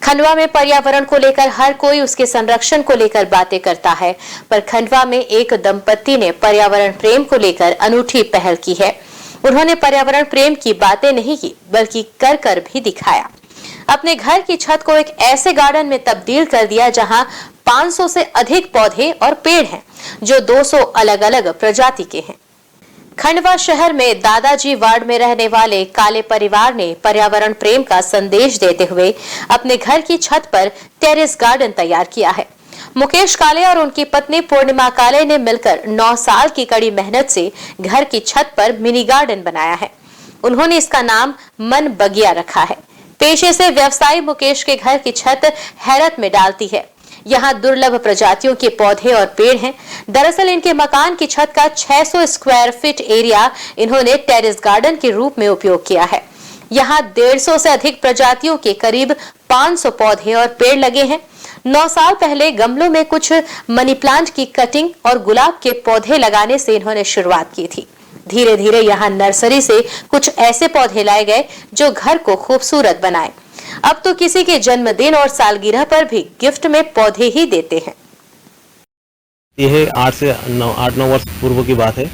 खंडवा में पर्यावरण को लेकर हर कोई उसके संरक्षण को लेकर बातें करता है, पर खंडवा में एक दंपत्ति ने पर्यावरण प्रेम को लेकर अनूठी पहल की है। उन्होंने पर्यावरण प्रेम की बातें नहीं की, बल्कि कर कर भी दिखाया। अपने घर की छत को एक ऐसे गार्डन में तब्दील कर दिया जहां 500 से अधिक पौधे और पेड़ हैं, जो 200 अलग अलग प्रजाति के हैं। खंडवा शहर में दादाजी वार्ड में रहने वाले काले परिवार ने पर्यावरण प्रेम का संदेश देते हुए अपने घर की छत पर टेरेस गार्डन तैयार किया है। मुकेश काले और उनकी पत्नी पूर्णिमा काले ने मिलकर 9 साल की कड़ी मेहनत से घर की छत पर मिनी गार्डन बनाया है। उन्होंने इसका नाम मन बगिया रखा है। पेशे से व्यवसायी मुकेश के घर की छत हैरत में डालती है। यहाँ दुर्लभ प्रजातियों के पौधे और पेड़ हैं। दरअसल इनके मकान की छत का 600 स्क्वायर फीट एरिया इन्होंने टेरेस गार्डन के रूप में उपयोग किया है। यहाँ 150 से अधिक प्रजातियों के करीब 500 पौधे और पेड़ लगे हैं। 9 साल पहले गमलों में कुछ मनी प्लांट की कटिंग और गुलाब के पौधे लगाने से इन्होंने शुरुआत की थी। धीरे धीरे यहाँ नर्सरी से कुछ ऐसे पौधे लाए गए जो घर को खूबसूरत बनाए। अब तो किसी के जन्मदिन और सालगिरह पर भी गिफ्ट में पौधे ही देते हैं। यह 8-9 वर्ष पूर्व की बात है,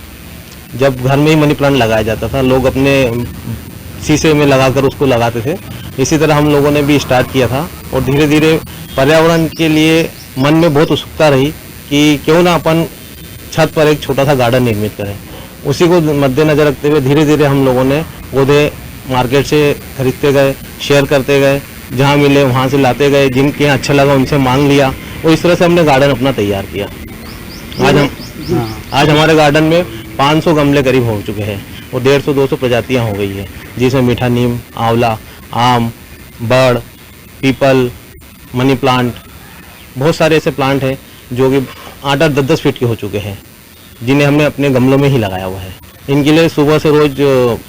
जब घर में ही मनी प्लांट लगाया जाता था। लोग अपने शीशे में लगाकर उसको लगाते थे। इसी तरह हम लोगों ने भी स्टार्ट किया था और धीरे धीरे पर्यावरण के लिए मन में बहुत उत्सुकता रही कि क्यों ना अपन छत पर एक छोटा सा गार्डन निर्मित करें। उसी को मद्देनजर रखते हुए धीरे धीरे हम लोगों ने पौधे मार्केट से खरीदते गए, शेयर करते गए, जहाँ मिले वहाँ से लाते गए, जिनके यहाँ अच्छा लगा उनसे मांग लिया और इस तरह से हमने गार्डन अपना तैयार किया। आज हमारे गार्डन में 500 गमले करीब हो चुके हैं और 150-200 प्रजातियाँ हो गई है, जिसमें मीठा नीम, आंवला, आम, बड़, पीपल, मनी प्लांट, बहुत सारे ऐसे प्लांट हैं जो कि 8-10 फीट के हो चुके हैं, जिन्हें हमने अपने गमलों में ही लगाया हुआ है। इनके लिए सुबह से रोज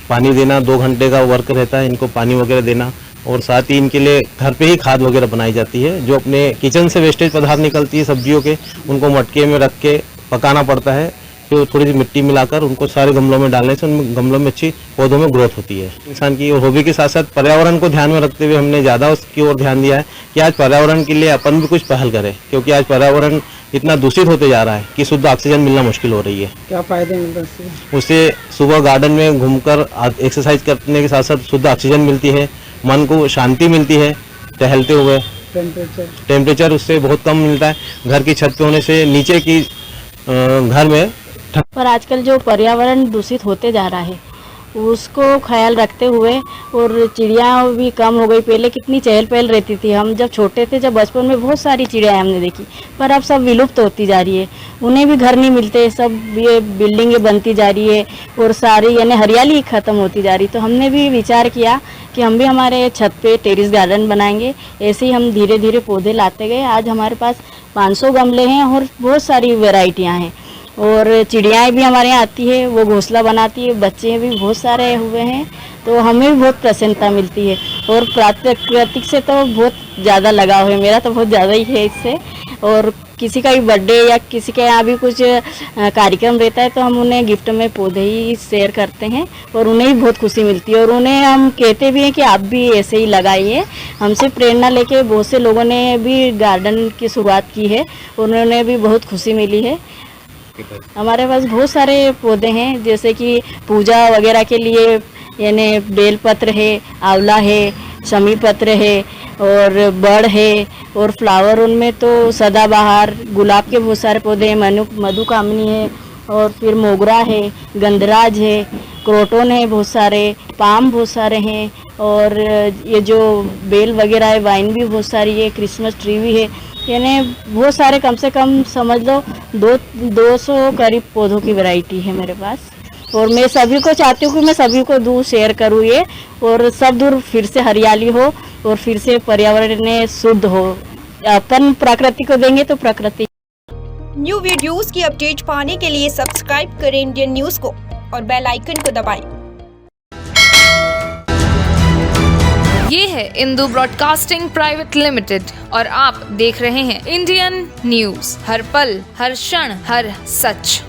पानी देना, 2 घंटे का वर्क रहता है, इनको पानी वगैरह देना और साथ ही इनके लिए घर पे ही खाद वगैरह बनाई जाती है। जो अपने किचन से वेस्टेज पदार्थ निकलती है सब्जियों के, उनको मटके में रख के पकाना पड़ता है, फिर थोड़ी सी मिट्टी मिलाकर उनको सारे गमलों में डालने से उन गमलों में अच्छी पौधों में ग्रोथ होती है। इंसान की हॉबी के साथ साथ पर्यावरण को ध्यान में रखते हुए हमने ज़्यादा उसकी ओर ध्यान दिया है कि आज पर्यावरण के लिए अपन भी कुछ पहल करें, क्योंकि आज पर्यावरण इतना दूषित होते जा रहा है कि शुद्ध ऑक्सीजन मिलना मुश्किल हो रही है। क्या फायदे मिलते हैं उससे? सुबह गार्डन में घूमकर एक्सरसाइज करने के साथ साथ शुद्ध ऑक्सीजन मिलती है, मन को शांति मिलती है, टहलते हुए टेम्परेचर उससे बहुत कम मिलता है। घर की छत पे होने से नीचे की घर में पर आजकल जो पर्यावरण दूषित होते जा रहा है उसको ख्याल रखते हुए, और चिड़िया भी कम हो गई। पहले कितनी चहल पहल रहती थी। हम जब छोटे थे, जब बचपन में बहुत सारी चिड़िया हमने देखी, पर अब सब विलुप्त होती जा रही है। उन्हें भी घर नहीं मिलते, सब ये बिल्डिंगें बनती जा रही है और सारी यानी हरियाली खत्म होती जा रही। तो हमने भी विचार किया कि हम भी हमारे छत पे टेरेस गार्डन बनाएंगे। ऐसे ही हम धीरे धीरे पौधे लाते गए। आज हमारे पास 500 गमले हैं और बहुत सारी वैरायटियाँ हैं। और चिड़ियाएँ भी हमारे यहाँ आती है, वो घोंसला बनाती है, बच्चे भी बहुत सारे हुए हैं, तो हमें भी बहुत प्रसन्नता मिलती है। और प्राकृतिक से तो बहुत ज़्यादा लगाव है, मेरा तो बहुत ज़्यादा ही है इससे। और किसी का भी बर्थडे या किसी के यहाँ भी कुछ कार्यक्रम रहता है तो हम उन्हें गिफ्ट में पौधे ही शेयर करते हैं और उन्हें भी बहुत खुशी मिलती है। और उन्हें हम कहते भी हैं कि आप भी ऐसे ही लगाइए। हमसे प्रेरणा लेके बहुत से लोगों ने भी गार्डन की शुरुआत की है, उन्होंने भी बहुत खुशी मिली है। हमारे पास बहुत सारे पौधे हैं, जैसे कि पूजा वगैरह के लिए यानी बेलपत्र है, आंवला है, शमी पत्र है और बड़ है। और फ्लावर उनमें तो सदाबहार, गुलाब के बहुत सारे पौधे हैं, मधुकामनी है और फिर मोगरा है, गंधराज है, क्रोटोन है, बहुत सारे पाम बहुत सारे हैं। और ये जो बेल वगैरह है, वाइन भी बहुत सारी है, क्रिसमस ट्री भी है, यानी बहुत सारे, कम से कम समझ लो 200 करीब पौधों की वैरायटी है मेरे पास। और मैं सभी को चाहती हूँ कि मैं सभी को दूर शेयर करूँ ये, और सब दूर फिर से हरियाली हो और फिर से पर्यावरण शुद्ध हो। अपन प्रकृति को देंगे तो प्रकृति। न्यू वीडियोस की अपडेट पाने के लिए सब्सक्राइब करें इंडियन न्यूज को और बेल आइकन को दबाएं। ये है इंदू ब्रॉडकास्टिंग प्राइवेट लिमिटेड और आप देख रहे हैं इंडियन न्यूज, हर पल, हर क्षण, हर सच।